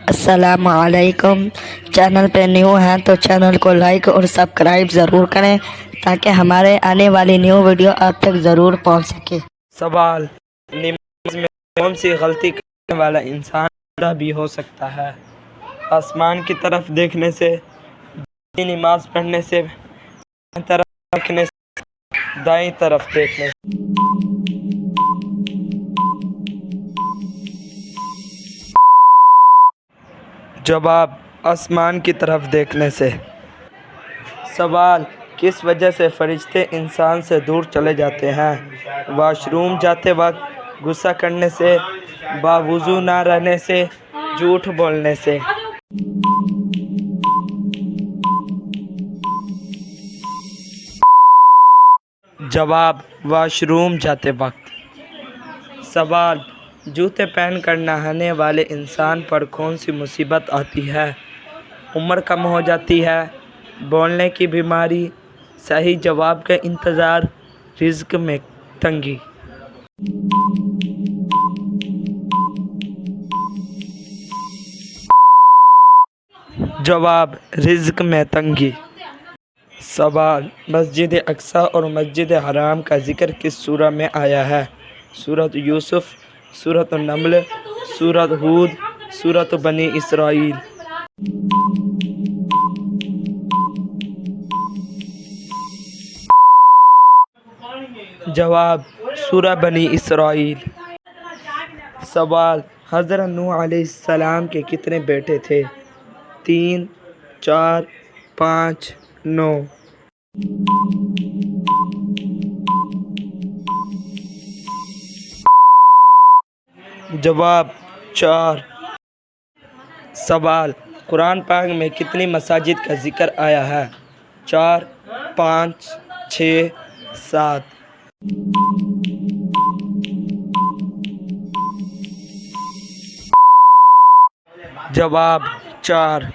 अस्सलाम वालेकुम। चैनल पे न्यू हैं तो चैनल को लाइक और सब्सक्राइब ज़रूर करें ताकि हमारे आने वाली न्यू वीडियो आप तक ज़रूर पहुंच सके। सवाल, नमाज में कौन सी गलती करने वाला इंसान बूढ़ा भी हो सकता है? आसमान की तरफ देखने से, नमाज पढ़ने से, बाईं तरफ देखने से, दाईं तरफ देखने से। जवाब, आसमान की तरफ देखने से। सवाल, किस वजह से फरिश्ते इंसान से दूर चले जाते हैं? वॉशरूम जाते वक्त, गुस्सा करने से, बावुज़ू ना रहने से, झूठ बोलने से। जवाब, वॉशरूम जाते वक्त। सवाल, जूते पहन कर नहाने वाले इंसान पर कौन सी मुसीबत आती है? उम्र कम हो जाती है, बोलने की बीमारी, सही जवाब का इंतज़ार, रिज़्क में तंगी। जवाब, रिज़्क में तंगी। सवाल, मस्जिद अक्सा और मस्जिद हराम का जिक्र किस सूरह में आया है? सूरत यूसुफ, सूरत नमल, सूरत हूद, सूरत बनी इसराइल। जवाब, सूरह बनी इसराइल। सवाल, हज़रत नूह अलैहिस्सलाम के कितने बेटे थे? 3, 4, 5, 9। जवाब, 4। सवाल, कुरान पाक में कितनी मसाजिद का जिक्र आया है? 4, 5, 6, 7। जवाब, 4।